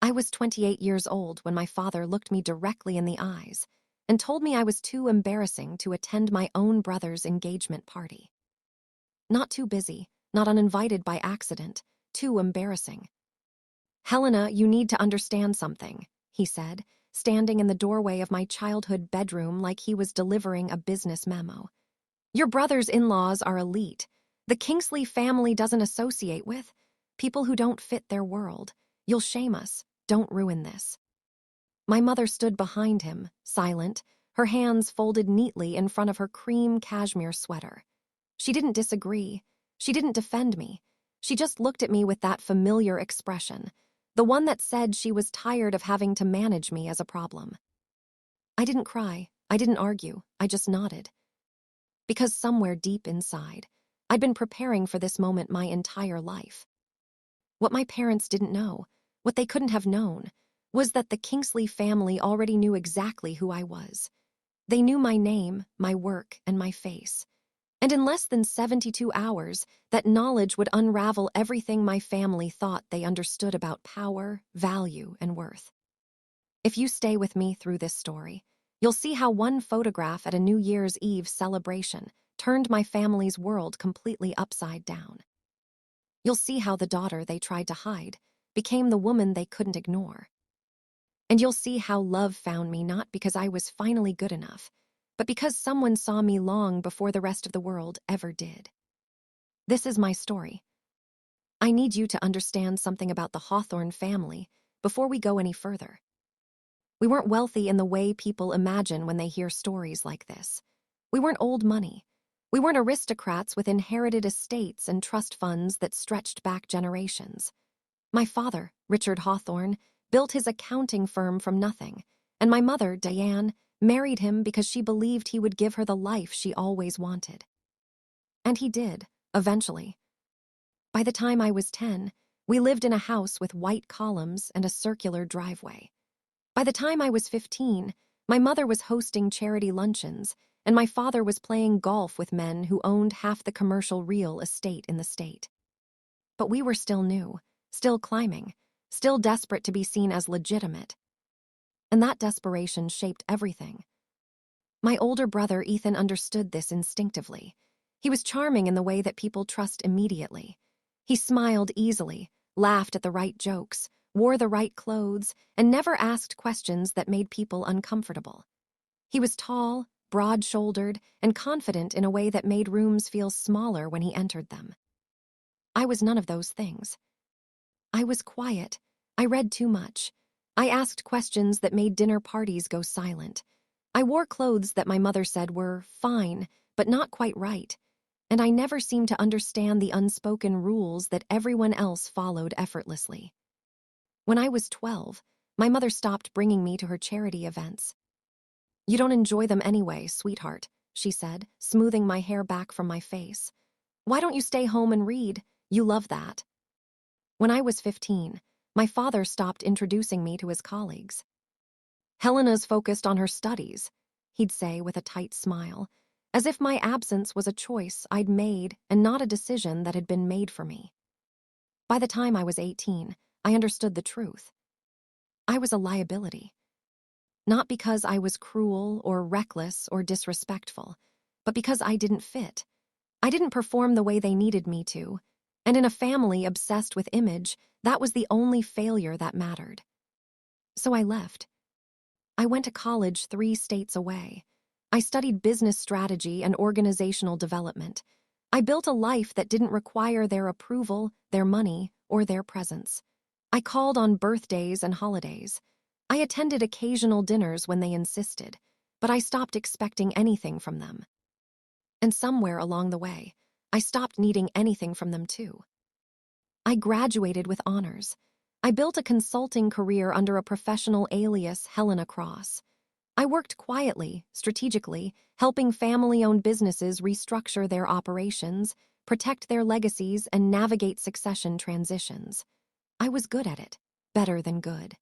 I was 28 years old when my father looked me directly in the eyes and told me I was too embarrassing to attend my own brother's engagement party. Not too busy, not uninvited by accident, too embarrassing. "Helena, you need to understand something," he said, standing in the doorway of my childhood bedroom like he was delivering a business memo. "Your brother's in-laws are elite. The Kingsley family doesn't associate with people who don't fit their world. You'll shame us. Don't ruin this." My mother stood behind him, silent, her hands folded neatly in front of her cream cashmere sweater. She didn't disagree. She didn't defend me. She just looked at me with that familiar expression, the one that said she was tired of having to manage me as a problem. I didn't cry. I didn't argue. I just nodded. Because somewhere deep inside, I'd been preparing for this moment my entire life. What my parents didn't know, what they couldn't have known, was that the Kingsley family already knew exactly who I was. They knew my name, my work, and my face. And in less than 72 hours, that knowledge would unravel everything my family thought they understood about power, value, and worth. If you stay with me through this story, you'll see how one photograph at a New Year's Eve celebration turned my family's world completely upside down. You'll see how the daughter they tried to hide became the woman they couldn't ignore. And you'll see how love found me not because I was finally good enough, but because someone saw me long before the rest of the world ever did. This is my story. I need you to understand something about the Hawthorne family before we go any further. We weren't wealthy in the way people imagine when they hear stories like this. We weren't old money. We weren't aristocrats with inherited estates and trust funds that stretched back generations. My father, Richard Hawthorne, built his accounting firm from nothing, and my mother, Diane, married him because she believed he would give her the life she always wanted. And he did, eventually. By the time I was 10, we lived in a house with white columns and a circular driveway. By the time I was 15, my mother was hosting charity luncheons, and my father was playing golf with men who owned half the commercial real estate in the state. But we were still new, still climbing, still desperate to be seen as legitimate. And that desperation shaped everything. My older brother, Ethan, understood this instinctively. He was charming in the way that people trust immediately. He smiled easily, laughed at the right jokes, wore the right clothes, and never asked questions that made people uncomfortable. He was tall, broad-shouldered, and confident in a way that made rooms feel smaller when he entered them. I was none of those things. I was quiet. I read too much. I asked questions that made dinner parties go silent. I wore clothes that my mother said were fine, but not quite right. And I never seemed to understand the unspoken rules that everyone else followed effortlessly. When I was 12, my mother stopped bringing me to her charity events. "You don't enjoy them anyway, sweetheart," she said, smoothing my hair back from my face. "Why don't you stay home and read? You love that." When I was 15, my father stopped introducing me to his colleagues. "Helena's focused on her studies," he'd say with a tight smile, as if my absence was a choice I'd made and not a decision that had been made for me. By the time I was 18, I understood the truth. I was a liability. Not because I was cruel or reckless or disrespectful, but because I didn't fit. I didn't perform the way they needed me to, and in a family obsessed with image, that was the only failure that mattered. So I left. I went to college 3 states away. I studied business strategy and organizational development. I built a life that didn't require their approval, their money, or their presence. I called on birthdays and holidays. I attended occasional dinners when they insisted, but I stopped expecting anything from them. And somewhere along the way, I stopped needing anything from them too. I graduated with honors. I built a consulting career under a professional alias, Helena Cross. I worked quietly, strategically, helping family-owned businesses restructure their operations, protect their legacies, and navigate succession transitions. I was good at it, better than good.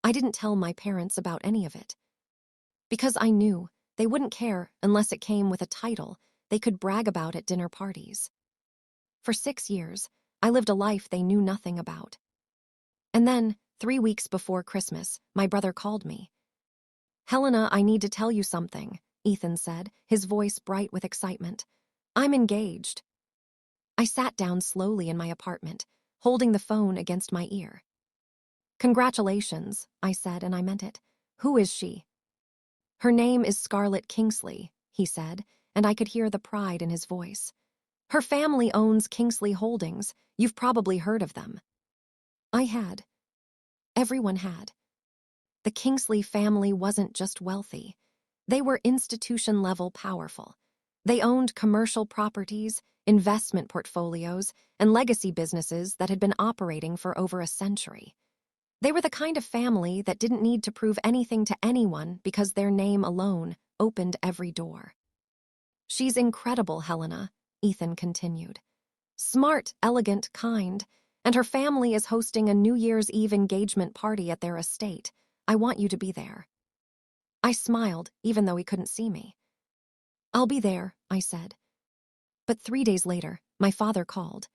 I didn't tell my parents about any of it. Because I knew they wouldn't care unless it came with a title they could brag about at dinner parties. For 6 years, I lived a life they knew nothing about. And then, 3 weeks before Christmas, my brother called me. "Helena, I need to tell you something," Ethan said, his voice bright with excitement. "I'm engaged." I sat down slowly in my apartment, holding the phone against my ear. "Congratulations," I said, and I meant it. "Who is she?" "Her name is Scarlett Kingsley," he said, and I could hear the pride in his voice. "Her family owns Kingsley Holdings. You've probably heard of them." I had. Everyone had. The Kingsley family wasn't just wealthy. They were institution-level powerful. They owned commercial properties, investment portfolios, and legacy businesses that had been operating for over a century. They were the kind of family that didn't need to prove anything to anyone because their name alone opened every door. "She's incredible, Helena," Ethan continued. "Smart, elegant, kind, and her family is hosting a New Year's Eve engagement party at their estate. I want you to be there." I smiled, even though he couldn't see me. "I'll be there," I said. But 3 days later, my father called.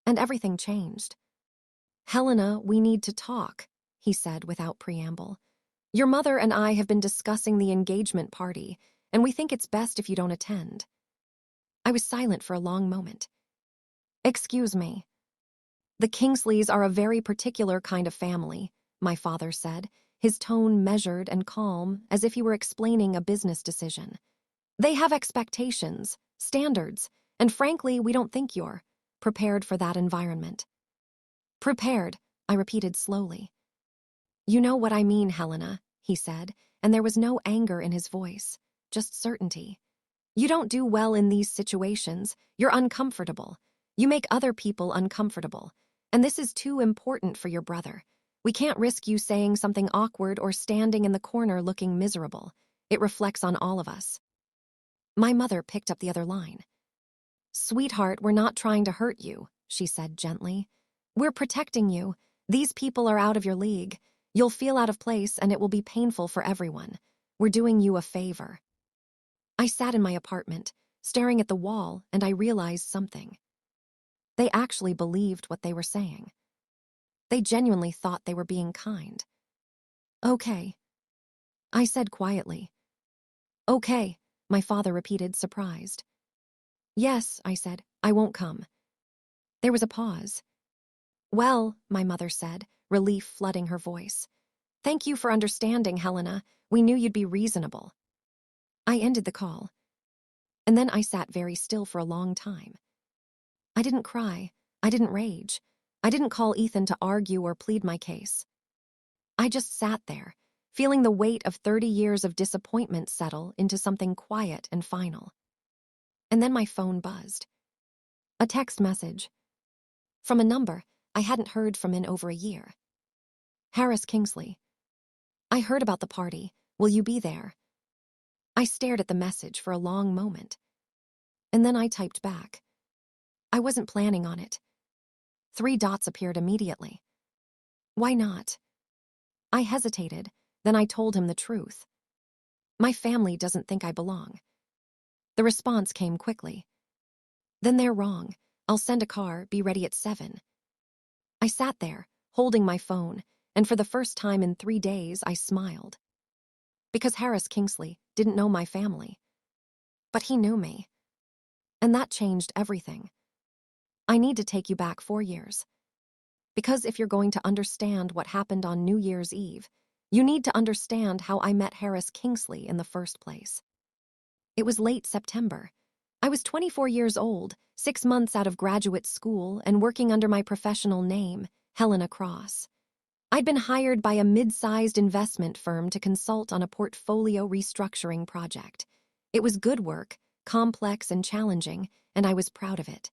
And everything changed. "Helena, we need to talk," he said without preamble. "Your mother and I have been discussing the engagement party, and we think it's best if you don't attend." I was silent for a long moment. "Excuse me." "The Kingsleys are a very particular kind of family," my father said, his tone measured and calm, as if he were explaining a business decision. "They have expectations, standards, and frankly, we don't think you're prepared for that environment." "Prepared," I repeated slowly. "You know what I mean, Helena," he said, and there was no anger in his voice, just certainty. "You don't do well in these situations. You're uncomfortable. You make other people uncomfortable. And this is too important for your brother. We can't risk you saying something awkward or standing in the corner looking miserable. It reflects on all of us." My mother picked up the other line. "Sweetheart, we're not trying to hurt you," she said gently. "We're protecting you. These people are out of your league. You'll feel out of place and it will be painful for everyone. We're doing you a favor." I sat in my apartment, staring at the wall, and I realized something. They actually believed what they were saying. They genuinely thought they were being kind. "Okay," I said quietly. "Okay," my father repeated, surprised. "Yes," I said, "I won't come." There was a pause. "Well," my mother said, relief flooding her voice. "Thank you for understanding, Helena. We knew you'd be reasonable." I ended the call. And then I sat very still for a long time. I didn't cry. I didn't rage. I didn't call Ethan to argue or plead my case. I just sat there, feeling the weight of 30 years of disappointment settle into something quiet and final. And then my phone buzzed. A text message. From a number I hadn't heard from in over a year. "Harris Kingsley. I heard about the party. Will you be there?" I stared at the message for a long moment. And then I typed back. I wasn't planning on it. 3 dots appeared immediately. "Why not?" I hesitated, then I told him the truth. "My family doesn't think I belong." The response came quickly. "Then they're wrong. I'll send a car, be ready at 7. I sat there, holding my phone, and for the first time in 3 days I smiled. Because Harris Kingsley didn't know my family. But he knew me. And that changed everything. I need to take you back 4 years. Because if you're going to understand what happened on New Year's Eve, you need to understand how I met Harris Kingsley in the first place. It was late September. I was 24 years old, 6 months out of graduate school and working under my professional name, Helena Cross. I'd been hired by a mid-sized investment firm to consult on a portfolio restructuring project. It was good work, complex and challenging, and I was proud of it.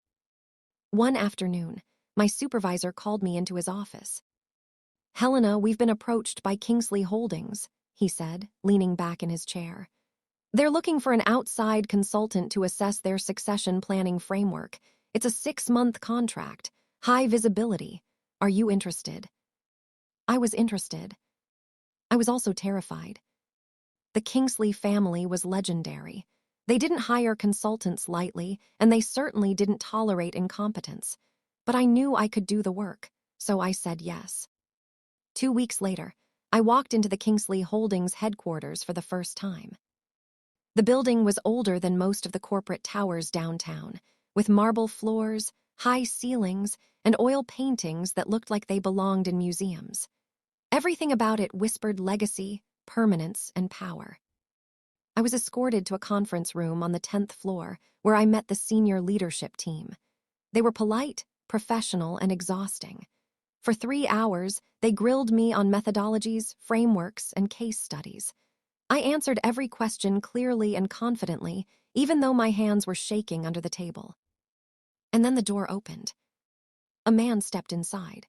One afternoon, my supervisor called me into his office. "Helena, we've been approached by Kingsley Holdings," he said, leaning back in his chair. "They're looking for an outside consultant to assess their succession planning framework. It's a 6-month contract, high visibility. Are you interested?" I was interested. I was also terrified. The Kingsley family was legendary. They didn't hire consultants lightly, and they certainly didn't tolerate incompetence. But I knew I could do the work, so I said yes. 2 weeks later, I walked into the Kingsley Holdings headquarters for the first time. The building was older than most of the corporate towers downtown, with marble floors, high ceilings, and oil paintings that looked like they belonged in museums. Everything about it whispered legacy, permanence, and power. I was escorted to a conference room on the 10th floor where I met the senior leadership team. They were polite, professional, and exhausting. For 3 hours, they grilled me on methodologies, frameworks, and case studies. I answered every question clearly and confidently, even though my hands were shaking under the table. And then the door opened. A man stepped inside.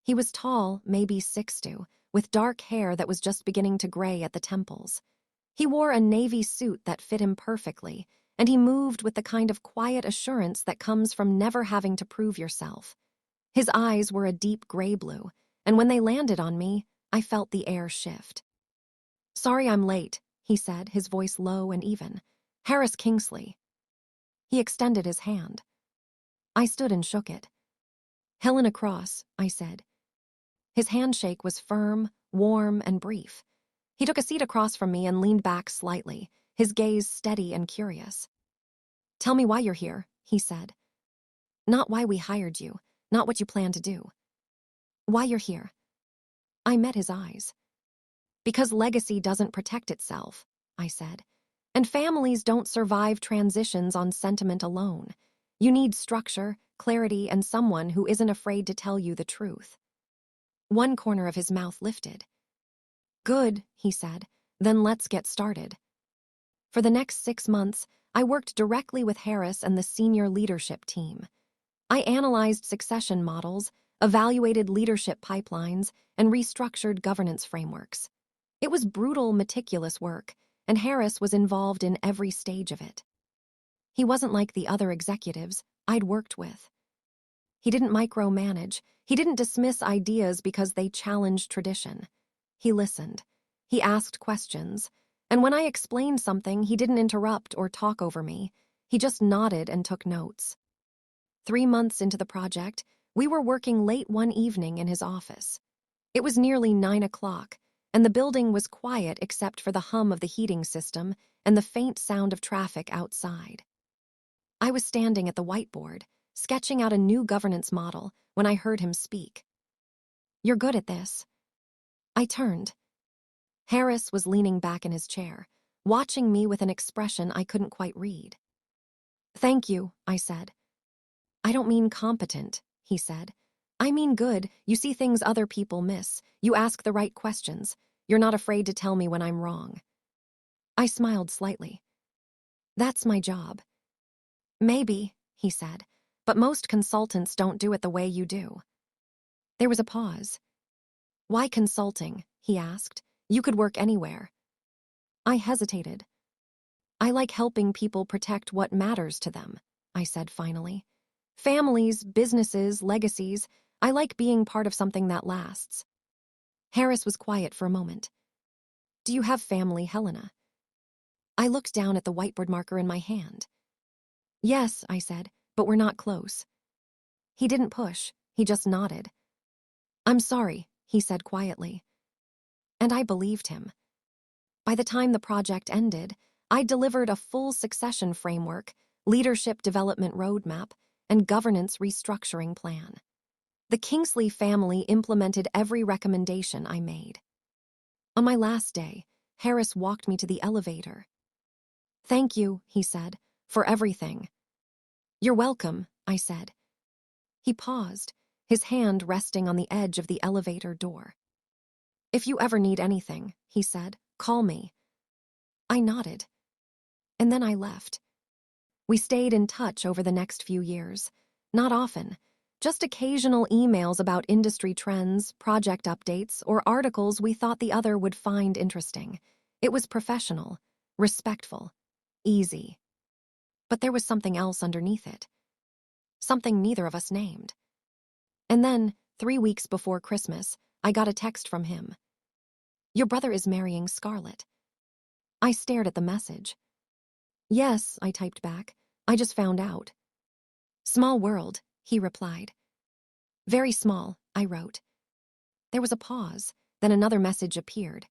He was tall, maybe 6'2", with dark hair that was just beginning to gray at the temples. He wore a navy suit that fit him perfectly, and he moved with the kind of quiet assurance that comes from never having to prove yourself. His eyes were a deep gray blue, and when they landed on me, I felt the air shift. "Sorry I'm late," he said, his voice low and even. "Harris Kingsley." He extended his hand. I stood and shook it. "Helena Cross," I said. His handshake was firm, warm, and brief. He took a seat across from me and leaned back slightly, his gaze steady and curious. "Tell me why you're here," he said. "Not why we hired you, not what you plan to do. Why you're here." I met his eyes. "Because legacy doesn't protect itself," I said. "And families don't survive transitions on sentiment alone. You need structure, clarity, and someone who isn't afraid to tell you the truth." One corner of his mouth lifted. "Good," he said. "Then let's get started." For the next 6 months, I worked directly with Harris and the senior leadership team. I analyzed succession models, evaluated leadership pipelines, and restructured governance frameworks. It was brutal, meticulous work, and Harris was involved in every stage of it. He wasn't like the other executives I'd worked with. He didn't micromanage. He didn't dismiss ideas because they challenged tradition. He listened. He asked questions. And when I explained something, he didn't interrupt or talk over me. He just nodded and took notes. 3 months into the project, we were working late one evening in his office. It was nearly 9 o'clock, and the building was quiet except for the hum of the heating system and the faint sound of traffic outside. I was standing at the whiteboard, sketching out a new governance model, when I heard him speak. "You're good at this." I turned. Harris was leaning back in his chair, watching me with an expression I couldn't quite read. "Thank you," I said. "I don't mean competent," he said. "I mean good. You see things other people miss. You ask the right questions. You're not afraid to tell me when I'm wrong." I smiled slightly. "That's my job." "Maybe," he said, "but most consultants don't do it the way you do." There was a pause. "Why consulting?" he asked. "You could work anywhere." I hesitated. "I like helping people protect what matters to them," I said finally. "Families, businesses, legacies. I like being part of something that lasts." Harris was quiet for a moment. "Do you have family, Helena?" I looked down at the whiteboard marker in my hand. "Yes," I said, "but we're not close." He didn't push. He just nodded. "I'm sorry," he said quietly. And I believed him. By the time the project ended, I delivered a full succession framework, leadership development roadmap, and governance restructuring plan. The Kingsley family implemented every recommendation I made. On my last day, Harris walked me to the elevator. "Thank you," he said, "for everything." "You're welcome," I said. He paused, his hand resting on the edge of the elevator door. "If you ever need anything," he said, "call me." I nodded. And then I left. We stayed in touch over the next few years. Not often, just occasional emails about industry trends, project updates, or articles we thought the other would find interesting. It was professional, respectful, easy. But there was something else underneath it. Something neither of us named. And then, 3 weeks before Christmas, I got a text from him. "Your brother is marrying Scarlett." I stared at the message. "Yes," I typed back. "I just found out." "Small world," he replied. "Very small," I wrote. There was a pause, then another message appeared.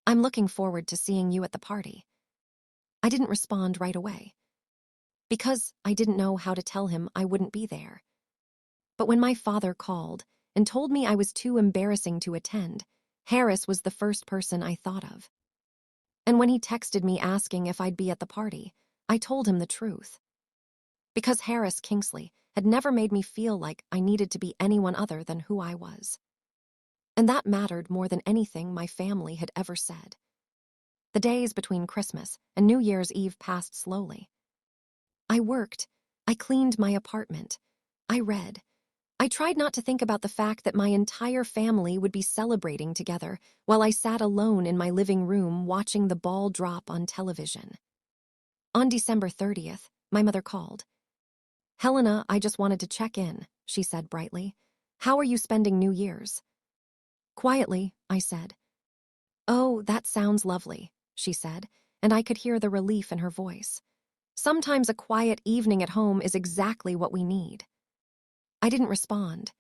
I'm looking forward to seeing you at the party. I didn't respond right away, because I didn't know how to tell him I wouldn't be there. But when my father called and told me I was too embarrassing to attend, Harris was the first person I thought of. And when he texted me asking if I'd be at the party, I told him the truth. Because Harris Kingsley had never made me feel like I needed to be anyone other than who I was. And that mattered more than anything my family had ever said. The days between Christmas and New Year's Eve passed slowly. I worked. I cleaned my apartment. I read. I tried not to think about the fact that my entire family would be celebrating together while I sat alone in my living room watching the ball drop on television. On December 30th, my mother called. "Helena, I just wanted to check in," she said brightly. "How are you spending New Year's?" Quietly, I said. "Oh, that sounds lovely," she said, and I could hear the relief in her voice. Sometimes a quiet evening at home is exactly what we need. I didn't respond.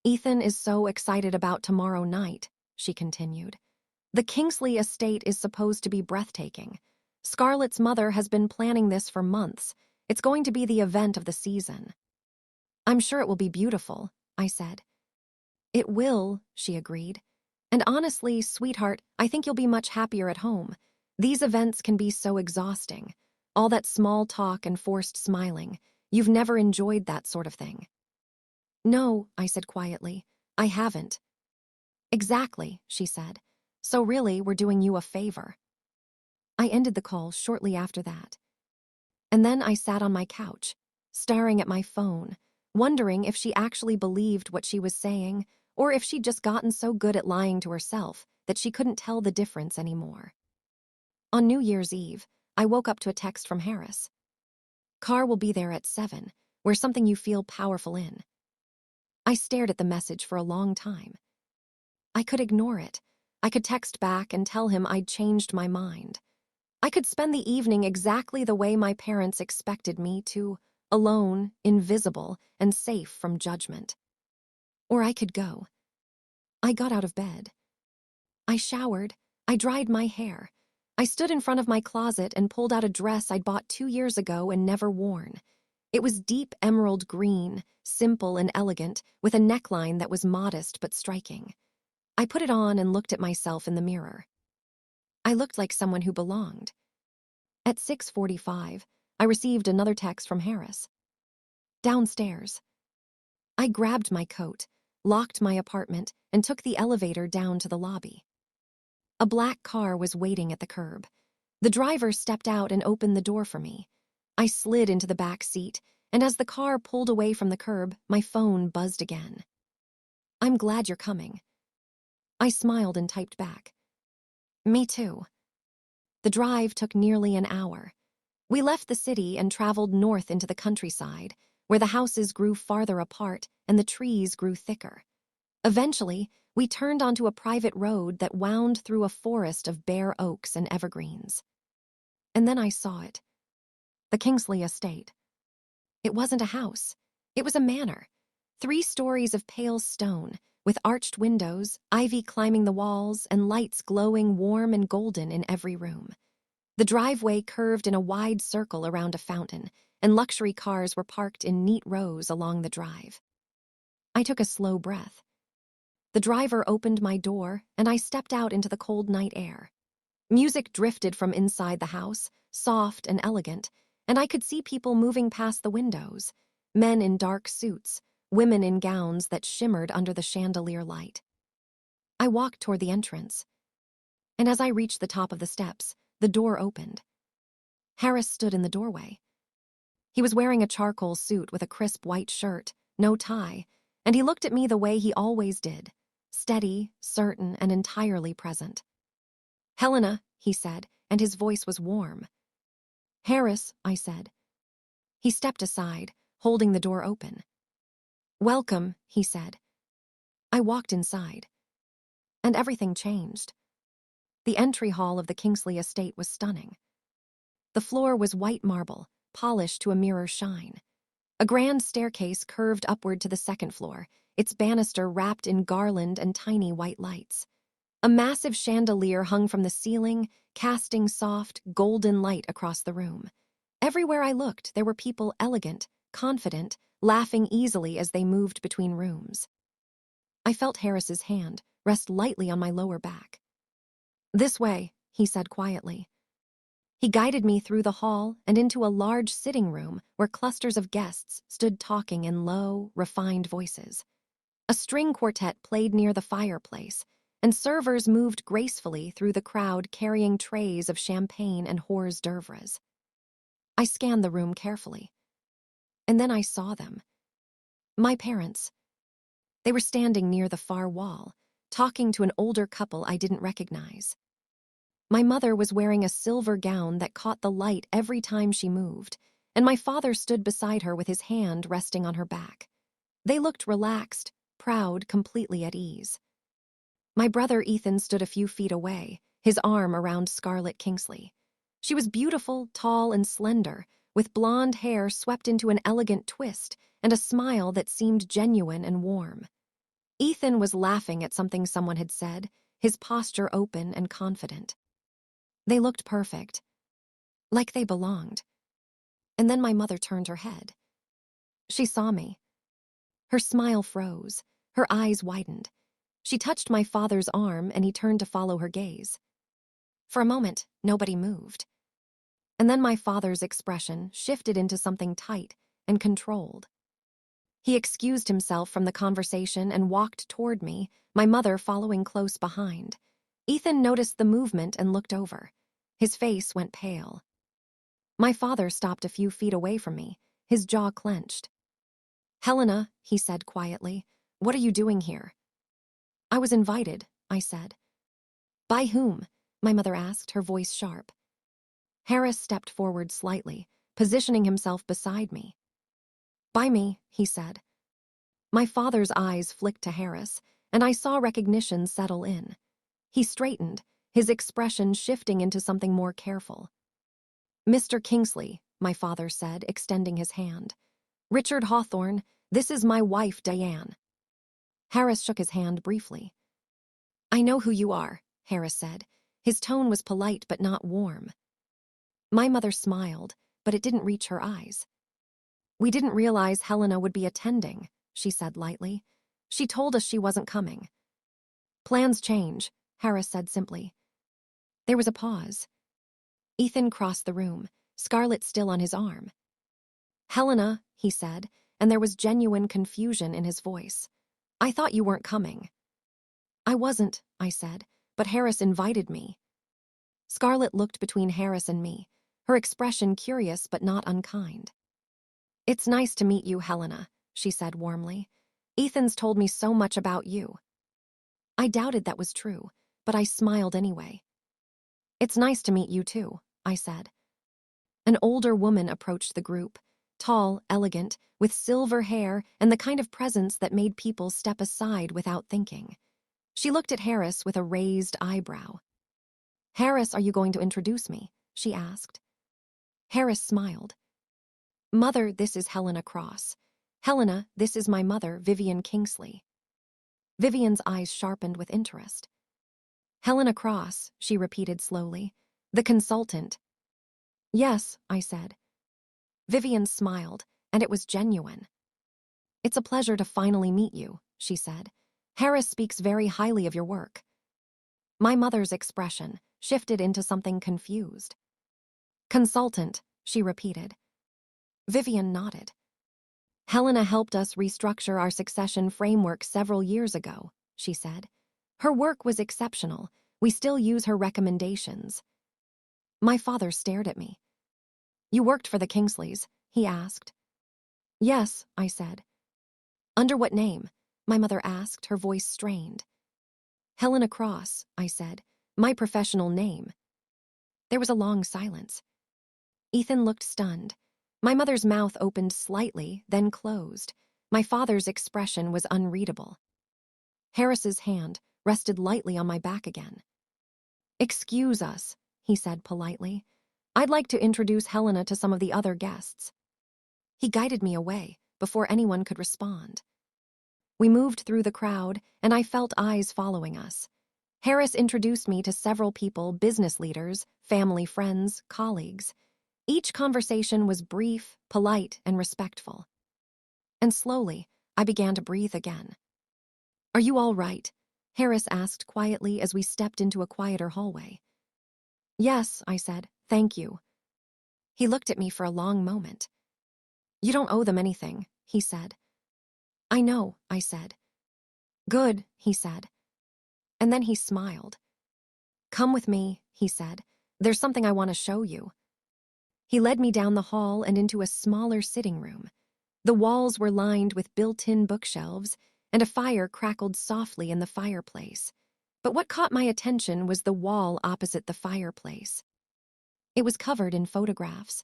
"Ethan is so excited about tomorrow night," she continued. "The Kingsley estate is supposed to be breathtaking. Scarlett's mother has been planning this for months. It's going to be the event of the season." "I'm sure it will be beautiful," I said. "It will," she agreed. "And honestly, sweetheart, I think you'll be much happier at home. These events can be so exhausting. All that small talk and forced smiling. You've never enjoyed that sort of thing." "No," I said quietly. "I haven't." "Exactly," she said. "So really, we're doing you a favor." I ended the call shortly after that. And then I sat on my couch, staring at my phone, wondering if she actually believed what she was saying, or if she'd just gotten so good at lying to herself that she couldn't tell the difference anymore. On New Year's Eve, I woke up to a text from Harris. "Car will be there at 7. Wear something you feel powerful in." I stared at the message for a long time. I could ignore it. I could text back and tell him I'd changed my mind. I could spend the evening exactly the way my parents expected me to, alone, invisible, and safe from judgment. Or I could go. I got out of bed. I showered. I dried my hair. I stood in front of my closet and pulled out a dress I'd bought 2 years ago and never worn. It was deep emerald green, simple and elegant, with a neckline that was modest but striking. I put it on and looked at myself in the mirror. I looked like someone who belonged. At 6:45, I received another text from Harris. "Downstairs." I grabbed my coat, locked my apartment, and took the elevator down to the lobby. A black car was waiting at the curb. The driver stepped out and opened the door for me. I slid into the back seat, and as the car pulled away from the curb, my phone buzzed again. "I'm glad you're coming." I smiled and typed back. "Me too." The drive took nearly an hour. We left the city and traveled north into the countryside, where the houses grew farther apart and the trees grew thicker. Eventually, we turned onto a private road that wound through a forest of bare oaks and evergreens. And then I saw it. The Kingsley estate. It wasn't a house. It was a manor. 3 stories of pale stone, with arched windows, ivy climbing the walls, and lights glowing warm and golden in every room. The driveway curved in a wide circle around a fountain, and luxury cars were parked in neat rows along the drive. I took a slow breath. The driver opened my door, and I stepped out into the cold night air. Music drifted from inside the house, soft and elegant, and I could see people moving past the windows, men in dark suits, women in gowns that shimmered under the chandelier light. I walked toward the entrance, and as I reached the top of the steps, the door opened. Harris stood in the doorway. He was wearing a charcoal suit with a crisp white shirt, no tie, and he looked at me the way he always did, steady, certain, and entirely present. "Helena," he said, and his voice was warm. "Harris," I said. He stepped aside, holding the door open. "Welcome," he said. I walked inside, and everything changed. The entry hall of the Kingsley estate was stunning. The floor was white marble, polished to a mirror shine. A grand staircase curved upward to the second floor, its banister wrapped in garland and tiny white lights. A massive chandelier hung from the ceiling, casting soft, golden light across the room. Everywhere I looked, there were people elegant, confident, laughing easily as they moved between rooms. I felt Harris's hand rest lightly on my lower back. "This way," he said quietly. He guided me through the hall and into a large sitting room where clusters of guests stood talking in low, refined voices. A string quartet played near the fireplace, and servers moved gracefully through the crowd carrying trays of champagne and hors d'oeuvres. I scanned the room carefully. And then I saw them. My parents. They were standing near the far wall, talking to an older couple I didn't recognize. My mother was wearing a silver gown that caught the light every time she moved, and my father stood beside her with his hand resting on her back. They looked relaxed, proud, completely at ease. My brother Ethan stood a few feet away, his arm around Scarlett Kingsley. She was beautiful, tall, and slender, with blonde hair swept into an elegant twist and a smile that seemed genuine and warm. Ethan was laughing at something someone had said, his posture open and confident. They looked perfect, like they belonged. And then my mother turned her head. She saw me. Her smile froze, her eyes widened. She touched my father's arm and he turned to follow her gaze. For a moment, nobody moved. And then my father's expression shifted into something tight and controlled. He excused himself from the conversation and walked toward me, my mother following close behind. Ethan noticed the movement and looked over. His face went pale. My father stopped a few feet away from me, his jaw clenched. "Helena," he said quietly, "what are you doing here?" "I was invited," I said. "By whom?" my mother asked, her voice sharp. Harris stepped forward slightly, positioning himself beside me. "By me," he said. My father's eyes flicked to Harris, and I saw recognition settle in. He straightened, his expression shifting into something more careful. "Mr. Kingsley," my father said, extending his hand. "Richard Hawthorne, this is my wife, Diane." Harris shook his hand briefly. "I know who you are," Harris said. His tone was polite but not warm. My mother smiled, but it didn't reach her eyes. "We didn't realize Helena would be attending," she said lightly. "She told us she wasn't coming." "Plans change," Harris said simply. There was a pause. Ethan crossed the room, Scarlett still on his arm. "Helena," he said, and there was genuine confusion in his voice. "I thought you weren't coming." "I wasn't," I said, "but Harris invited me." Scarlett looked between Harris and me, her expression curious but not unkind. "It's nice to meet you, Helena," she said warmly. "Ethan's told me so much about you." I doubted that was true, but I smiled anyway. "It's nice to meet you too," I said. An older woman approached the group, tall, elegant, with silver hair and the kind of presence that made people step aside without thinking. She looked at Harris with a raised eyebrow. "Harris, are you going to introduce me?" she asked. Harris smiled. "Mother, this is Helena Cross. Helena, this is my mother, Vivian Kingsley." Vivian's eyes sharpened with interest. "Helena Cross," she repeated slowly. "The consultant." "Yes," I said. Vivian smiled, and it was genuine. "It's a pleasure to finally meet you," she said. "Harris speaks very highly of your work." My mother's expression shifted into something confused. "Consultant," she repeated. Vivian nodded. "Helena helped us restructure our succession framework several years ago," she said. "Her work was exceptional. We still use her recommendations." My father stared at me. "You worked for the Kingsleys?" he asked. "Yes," I said. "Under what name?" my mother asked, her voice strained. "Helena Cross," I said. "My professional name." There was a long silence. Ethan looked stunned. My mother's mouth opened slightly, then closed. My father's expression was unreadable. Harris's hand rested lightly on my back again. "Excuse us," he said politely. "I'd like to introduce Helena to some of the other guests." He guided me away before anyone could respond. We moved through the crowd, and I felt eyes following us. Harris introduced me to several people, business leaders, family friends, colleagues. Each conversation was brief, polite, and respectful. And slowly, I began to breathe again. "Are you all right?" Harris asked quietly as we stepped into a quieter hallway. "Yes," I said, "thank you." He looked at me for a long moment. "You don't owe them anything," he said. "I know," I said. "Good," he said. And then he smiled. "Come with me," he said. "There's something I want to show you." He led me down the hall and into a smaller sitting room. The walls were lined with built-in bookshelves, and a fire crackled softly in the fireplace. But what caught my attention was the wall opposite the fireplace. It was covered in photographs.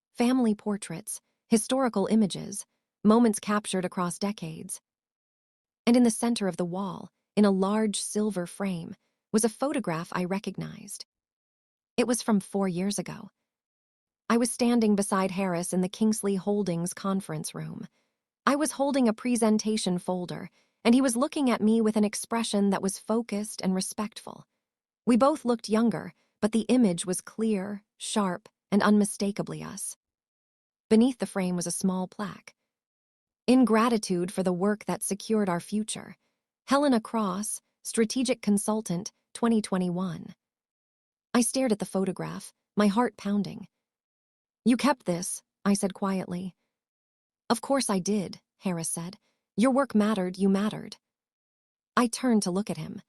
Family portraits, historical images, moments captured across decades. And in the center of the wall, in a large silver frame, was a photograph I recognized. It was from 4 years ago. I was standing beside Harris in the Kingsley Holdings conference room. I was holding a presentation folder, and he was looking at me with an expression that was focused and respectful. We both looked younger, but the image was clear, sharp, and unmistakably us. Beneath the frame was a small plaque. "In gratitude for the work that secured our future. Helena Cross, Strategic Consultant, 2021. I stared at the photograph, my heart pounding. "You kept this," I said quietly. "Of course I did," Harris said. "Your work mattered, you mattered." I turned to look at him.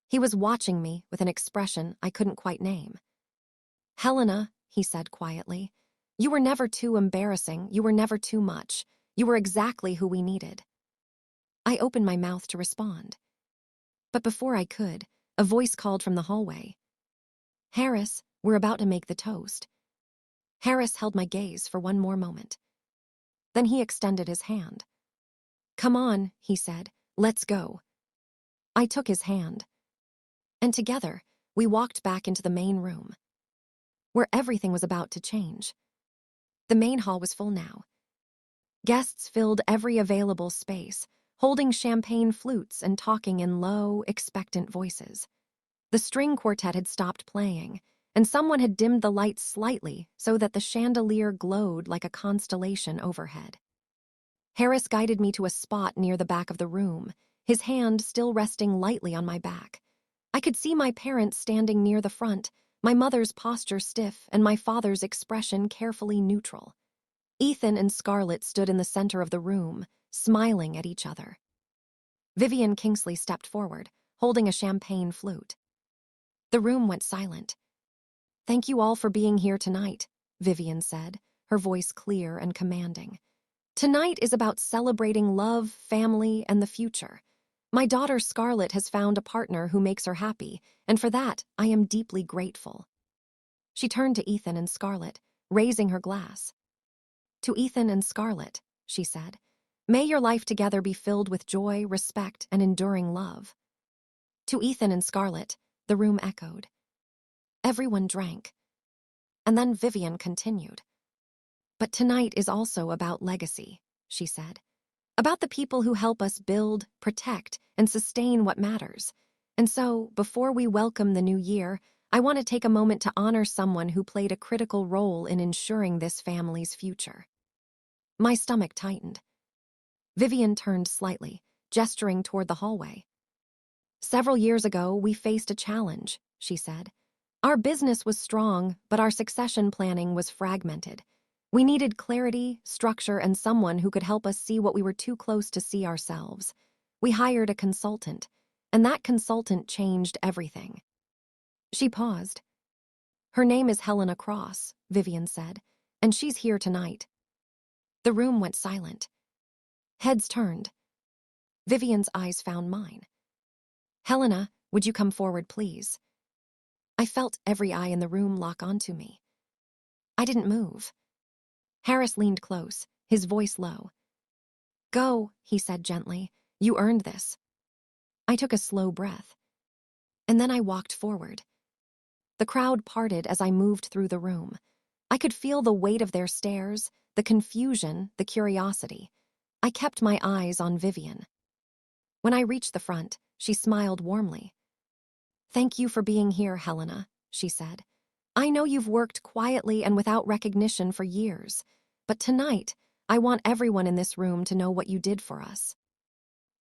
He was watching me with an expression I couldn't quite name. "Helena," he said quietly, "you were never too embarrassing, you were never too much. You were exactly who we needed." I opened my mouth to respond. But before I could, a voice called from the hallway. "Harris, we're about to make the toast." Harris held my gaze for one more moment. Then he extended his hand. "Come on," he said, "let's go." I took his hand. And together, we walked back into the main room, where everything was about to change. The main hall was full now. Guests filled every available space, holding champagne flutes and talking in low, expectant voices. The string quartet had stopped playing, and someone had dimmed the lights slightly so that the chandelier glowed like a constellation overhead. Harris guided me to a spot near the back of the room, his hand still resting lightly on my back. I could see my parents standing near the front, my mother's posture stiff and my father's expression carefully neutral. Ethan and Scarlett stood in the center of the room, smiling at each other. Vivian Kingsley stepped forward, holding a champagne flute. The room went silent. "Thank you all for being here tonight," Vivian said, her voice clear and commanding. "Tonight is about celebrating love, family, and the future. My daughter Scarlett has found a partner who makes her happy, and for that, I am deeply grateful." She turned to Ethan and Scarlett, raising her glass. "To Ethan and Scarlett," she said, "may your life together be filled with joy, respect, and enduring love." To Ethan and Scarlett, the room echoed. Everyone drank. And then Vivian continued. "But tonight is also about legacy," she said. "About the people who help us build, protect, and sustain what matters. And so, before we welcome the new year, I want to take a moment to honor someone who played a critical role in ensuring this family's future." My stomach tightened. Vivian turned slightly, gesturing toward the hallway. "Several years ago, we faced a challenge," she said. "Our business was strong, but our succession planning was fragmented. We needed clarity, structure, and someone who could help us see what we were too close to see ourselves. We hired a consultant, and that consultant changed everything." She paused. "Her name is Helena Cross," Vivian said, "and she's here tonight." The room went silent. Heads turned. Vivian's eyes found mine. "Helena, would you come forward, please?" I felt every eye in the room lock onto me. I didn't move. Harris leaned close, his voice low. "Go," he said gently. "You earned this." I took a slow breath. And then I walked forward. The crowd parted as I moved through the room. I could feel the weight of their stares, the confusion, the curiosity. I kept my eyes on Vivian. When I reached the front, she smiled warmly. "Thank you for being here, Helena," she said. "I know you've worked quietly and without recognition for years, but tonight, I want everyone in this room to know what you did for us."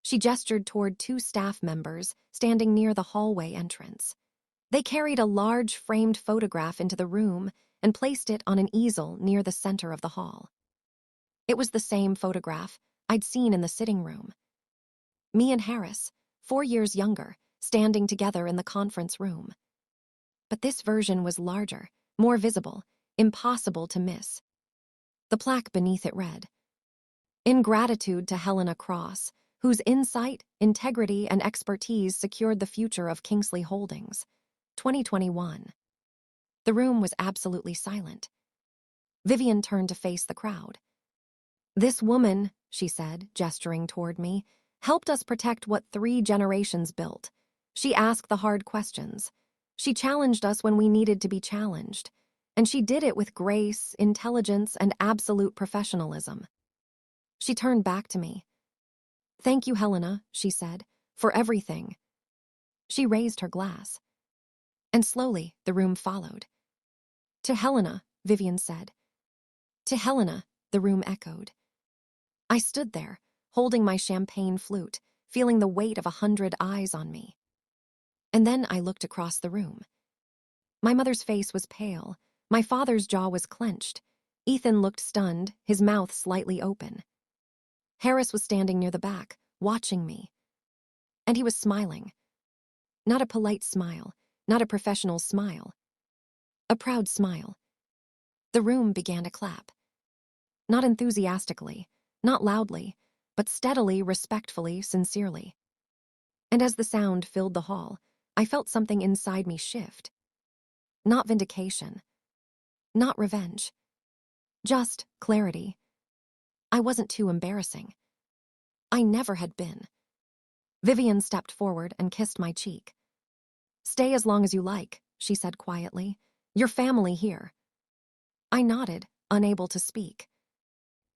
She gestured toward two staff members standing near the hallway entrance. They carried a large framed photograph into the room and placed it on an easel near the center of the hall. It was the same photograph I'd seen in the sitting room. Me and Harris, 4 years younger, standing together in the conference room. But this version was larger, more visible, impossible to miss. The plaque beneath it read, "In gratitude to Helena Cross, whose insight, integrity, and expertise secured the future of Kingsley Holdings, 2021. The room was absolutely silent. Vivian turned to face the crowd. "This woman," she said, gesturing toward me, "helped us protect what 3 generations built. She asked the hard questions. She challenged us when we needed to be challenged. And she did it with grace, intelligence, and absolute professionalism." She turned back to me. "Thank you, Helena," she said, "for everything." She raised her glass. And slowly, the room followed. "To Helena," Vivian said. "To Helena," the room echoed. I stood there, holding my champagne flute, feeling the weight of 100 eyes on me. And then I looked across the room. My mother's face was pale. My father's jaw was clenched. Ethan looked stunned, his mouth slightly open. Harris was standing near the back, watching me. And he was smiling. Not a polite smile, not a professional smile. A proud smile. The room began to clap. Not enthusiastically, not loudly, but steadily, respectfully, sincerely. And as the sound filled the hall, I felt something inside me shift. Not vindication. Not revenge. Just clarity. I wasn't too embarrassing. I never had been. Vivian stepped forward and kissed my cheek. "Stay as long as you like," she said quietly. "Your family here." I nodded, unable to speak.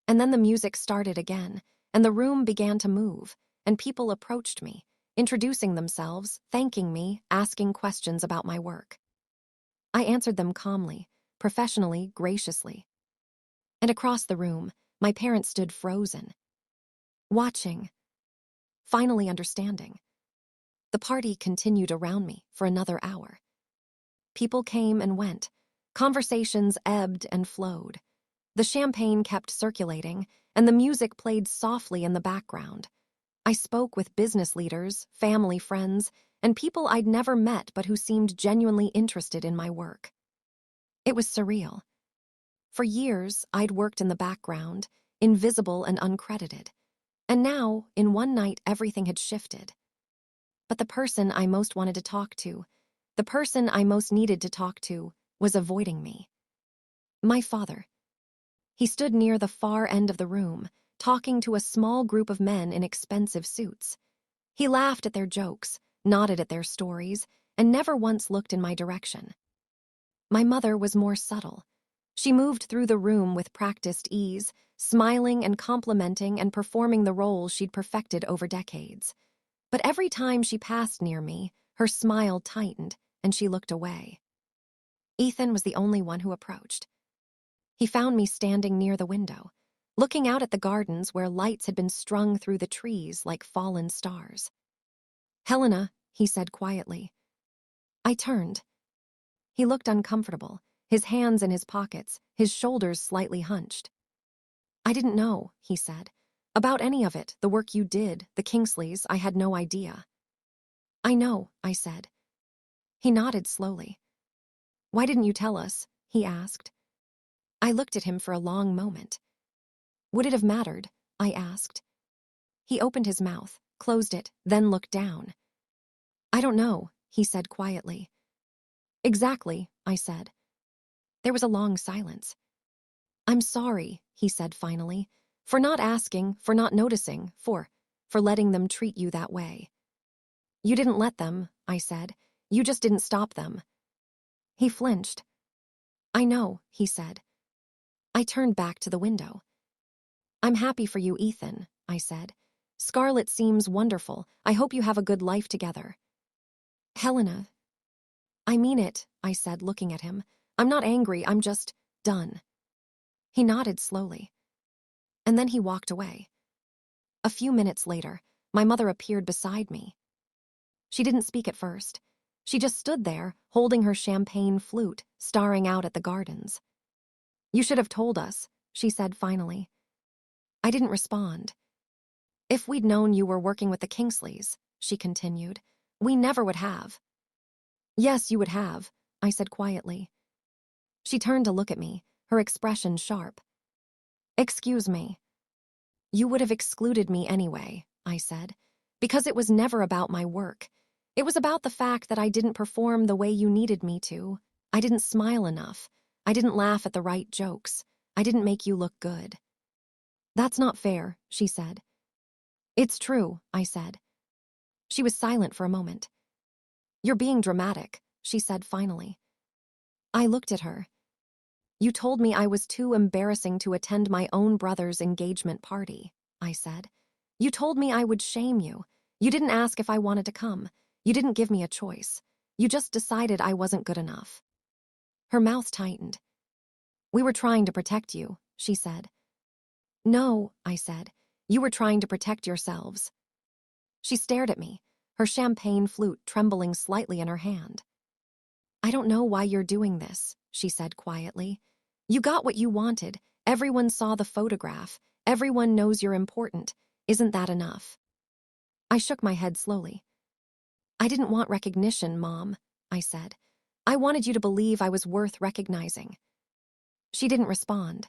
And then the music started again, and the room began to move, and people approached me, introducing themselves, thanking me, asking questions about my work. I answered them calmly, professionally, graciously. And across the room, my parents stood frozen, watching, finally understanding. The party continued around me for another hour. People came and went. Conversations ebbed and flowed. The champagne kept circulating, and the music played softly in the background. I spoke with business leaders, family friends, and people I'd never met but who seemed genuinely interested in my work. It was surreal. For years, I'd worked in the background, invisible and uncredited. And now, in one night, everything had shifted. But the person I most wanted to talk to, the person I most needed to talk to, was avoiding me. My father. He stood near the far end of the room, talking to a small group of men in expensive suits. He laughed at their jokes, nodded at their stories, and never once looked in my direction. My mother was more subtle. She moved through the room with practiced ease, smiling and complimenting and performing the roles she'd perfected over decades. But every time she passed near me, her smile tightened, and she looked away. Ethan was the only one who approached. He found me standing near the window, looking out at the gardens where lights had been strung through the trees like fallen stars. "Helena," he said quietly. I turned. He looked uncomfortable, his hands in his pockets, his shoulders slightly hunched. "I didn't know," he said. "About any of it, the work you did, the Kingsleys, I had no idea." "I know," I said. He nodded slowly. "Why didn't you tell us?" he asked. I looked at him for a long moment. "Would it have mattered?" I asked. He opened his mouth, closed it, then looked down. "I don't know," he said quietly. "Exactly," I said. There was a long silence. "I'm sorry," he said finally, "for not asking, for not noticing, for letting them treat you that way." "You didn't let them," I said. "You just didn't stop them." He flinched. "I know," he said. I turned back to the window. "I'm happy for you, Ethan," I said. Scarlett seems wonderful. I hope you have a good life together. Helena. I mean it, I said, looking at him. I'm not angry, I'm just done. He nodded slowly. And then he walked away. A few minutes later, my mother appeared beside me. She didn't speak at first. She just stood there, holding her champagne flute, staring out at the gardens. You should have told us, she said finally. I didn't respond. If we'd known you were working with the Kingsleys, she continued, we never would have. Yes, you would have, I said quietly. She turned to look at me, her expression sharp. Excuse me. You would have excluded me anyway, I said, because it was never about my work. It was about the fact that I didn't perform the way you needed me to. I didn't smile enough. I didn't laugh at the right jokes. I didn't make you look good. That's not fair, she said. It's true, I said. She was silent for a moment. You're being dramatic, she said finally. I looked at her. You told me I was too embarrassing to attend my own brother's engagement party, I said. You told me I would shame you. You didn't ask if I wanted to come. You didn't give me a choice. You just decided I wasn't good enough. Her mouth tightened. We were trying to protect you, she said. No, I said. You were trying to protect yourselves. She stared at me, her champagne flute trembling slightly in her hand. I don't know why you're doing this, she said quietly. You got what you wanted. Everyone saw the photograph. Everyone knows you're important. Isn't that enough? I shook my head slowly. I didn't want recognition, Mom, I said. I wanted you to believe I was worth recognizing. She didn't respond.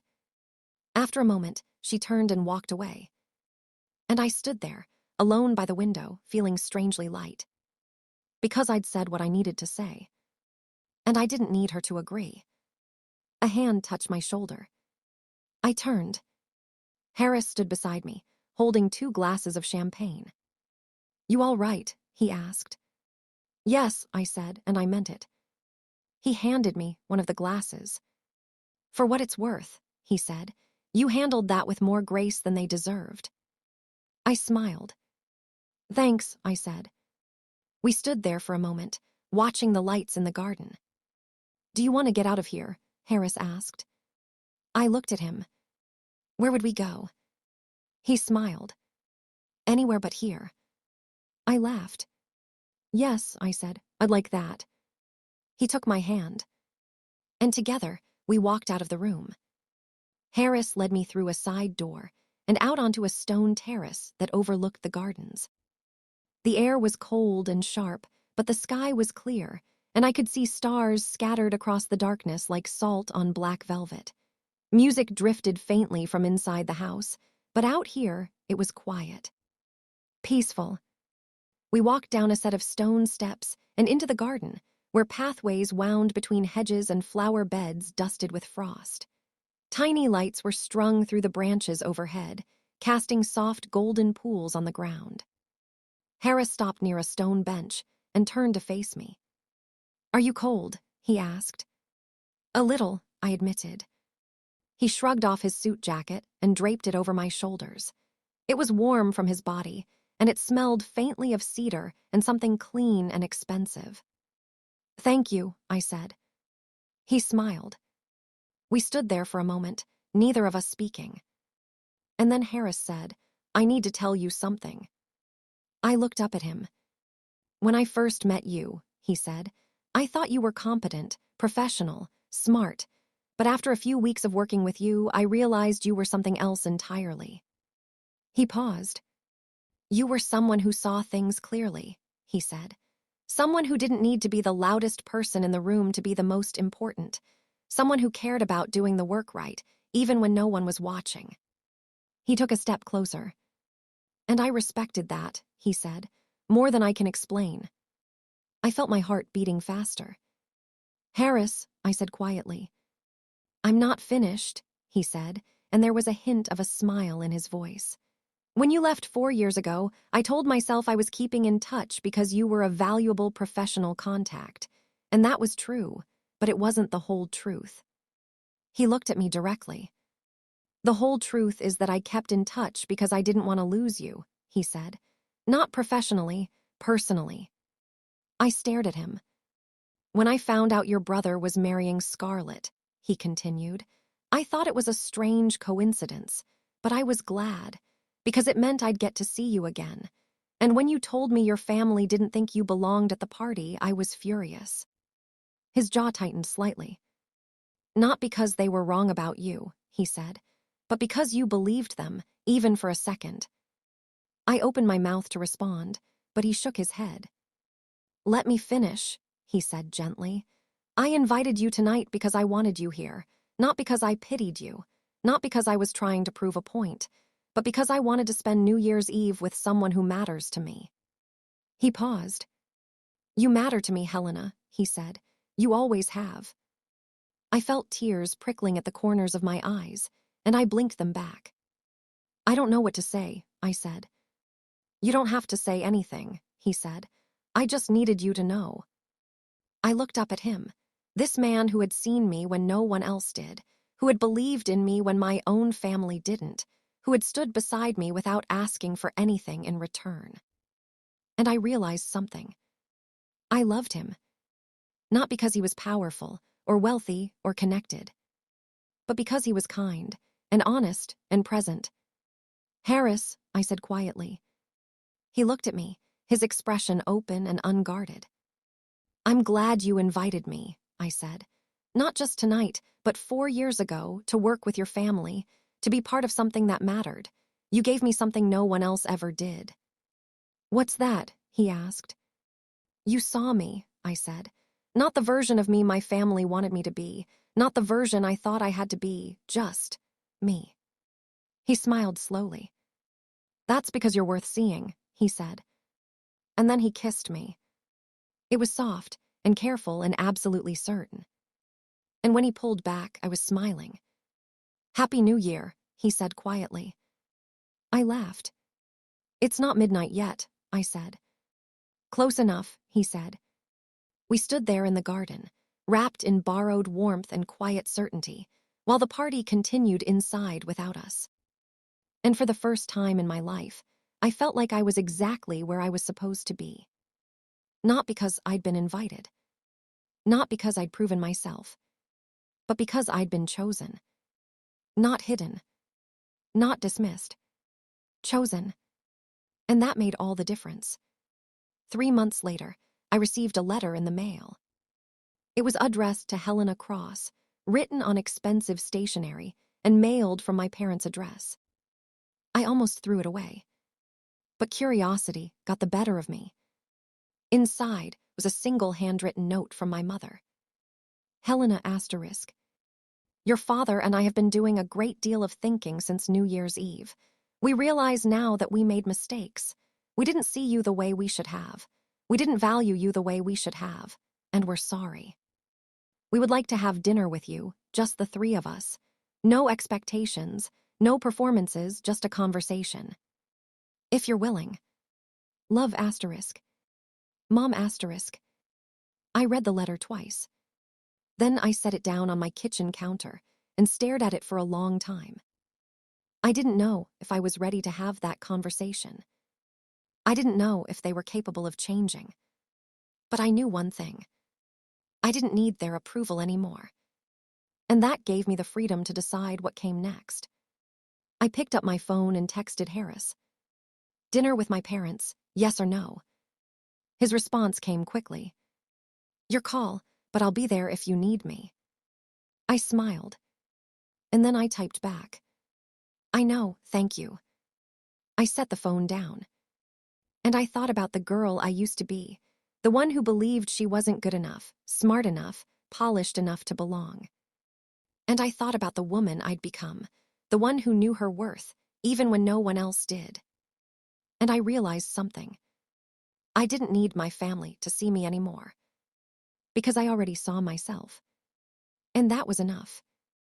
After a moment, she turned and walked away. And I stood there, alone by the window, feeling strangely light. Because I'd said what I needed to say. And I didn't need her to agree. A hand touched my shoulder. I turned. Harris stood beside me, holding 2 glasses of champagne. You all right? He asked. Yes, I said, and I meant it. He handed me one of the glasses. For what it's worth, he said, you handled that with more grace than they deserved. I smiled. Thanks, I said. We stood there for a moment, watching the lights in the garden. Do you want to get out of here? Harris asked. I looked at him. Where would we go? He smiled. Anywhere but here. I laughed. Yes, I said, I'd like that. He took my hand. And together, we walked out of the room. Harris led me through a side door and out onto a stone terrace that overlooked the gardens. The air was cold and sharp, but the sky was clear, and I could see stars scattered across the darkness like salt on black velvet. Music drifted faintly from inside the house, but out here, it was quiet. Peaceful. We walked down a set of stone steps and into the garden, where pathways wound between hedges and flower beds dusted with frost. Tiny lights were strung through the branches overhead, casting soft golden pools on the ground. Harris stopped near a stone bench and turned to face me. Are you cold? He asked. A little, I admitted. He shrugged off his suit jacket and draped it over my shoulders. It was warm from his body, and it smelled faintly of cedar and something clean and expensive. Thank you, I said. He smiled. We stood there for a moment, neither of us speaking. And then Harris said, I need to tell you something. I looked up at him. When I first met you, he said, I thought you were competent, professional, smart, but after a few weeks of working with you, I realized you were something else entirely. He paused. You were someone who saw things clearly, he said. Someone who didn't need to be the loudest person in the room to be the most important. Someone who cared about doing the work right, even when no one was watching. He took a step closer. And I respected that, he said, more than I can explain. I felt my heart beating faster. Harris, I said quietly. I'm not finished, he said, and there was a hint of a smile in his voice. When you left 4 years ago, I told myself I was keeping in touch because you were a valuable professional contact. And that was true, but it wasn't the whole truth. He looked at me directly. The whole truth is that I kept in touch because I didn't want to lose you, he said. Not professionally, personally. I stared at him. When I found out your brother was marrying Scarlett, he continued, I thought it was a strange coincidence, but I was glad, because it meant I'd get to see you again. And when you told me your family didn't think you belonged at the party, I was furious. His jaw tightened slightly. Not because they were wrong about you, he said, but because you believed them, even for a second. I opened my mouth to respond, but he shook his head. Let me finish, he said gently. I invited you tonight because I wanted you here, not because I pitied you, not because I was trying to prove a point, but because I wanted to spend New Year's Eve with someone who matters to me. He paused. You matter to me, Helena, he said. You always have. I felt tears prickling at the corners of my eyes, and I blinked them back. I don't know what to say, I said. You don't have to say anything, he said. I just needed you to know. I looked up at him, this man who had seen me when no one else did, who had believed in me when my own family didn't, who had stood beside me without asking for anything in return. And I realized something. I loved him. Not because he was powerful, or wealthy, or connected, but because he was kind, and honest, and present. Harris, I said quietly. He looked at me, his expression open and unguarded. I'm glad you invited me, I said. Not just tonight, but 4 years ago, to work with your family, to be part of something that mattered. You gave me something no one else ever did. What's that? He asked. You saw me, I said. Not the version of me my family wanted me to be, not the version I thought I had to be, just me. He smiled slowly. That's because you're worth seeing, he said. And then he kissed me. It was soft and careful and absolutely certain. And when he pulled back, I was smiling. Happy New Year, he said quietly. I laughed. It's not midnight yet, I said. Close enough, he said. We stood there in the garden, wrapped in borrowed warmth and quiet certainty, while the party continued inside without us. And for the first time in my life, I felt like I was exactly where I was supposed to be. Not because I'd been invited. Not because I'd proven myself. But because I'd been chosen. Not hidden. Not dismissed. Chosen. And that made all the difference. 3 months later, I received a letter in the mail. It was addressed to Helena Cross, written on expensive stationery, and mailed from my parents' address. I almost threw it away. But curiosity got the better of me. Inside was a single handwritten note from my mother. Helena asterisk. Your father and I have been doing a great deal of thinking since New Year's Eve. We realize now that we made mistakes. We didn't see you the way we should have. We didn't value you the way we should have, and we're sorry. We would like to have dinner with you, just the 3 of us. No expectations, no performances, just a conversation. If you're willing. Love asterisk. Mom asterisk. I read the letter twice. Then I set it down on my kitchen counter and stared at it for a long time. I didn't know if I was ready to have that conversation. I didn't know if they were capable of changing. But I knew one thing. I didn't need their approval anymore. And that gave me the freedom to decide what came next. I picked up my phone and texted Harris. Dinner with my parents, yes or no? His response came quickly. Your call, but I'll be there if you need me. I smiled. And then I typed back. I know, thank you. I set the phone down. And I thought about the girl I used to be, the one who believed she wasn't good enough, smart enough, polished enough to belong. And I thought about the woman I'd become, the one who knew her worth, even when no one else did. And I realized something. I didn't need my family to see me anymore. Because I already saw myself. And that was enough.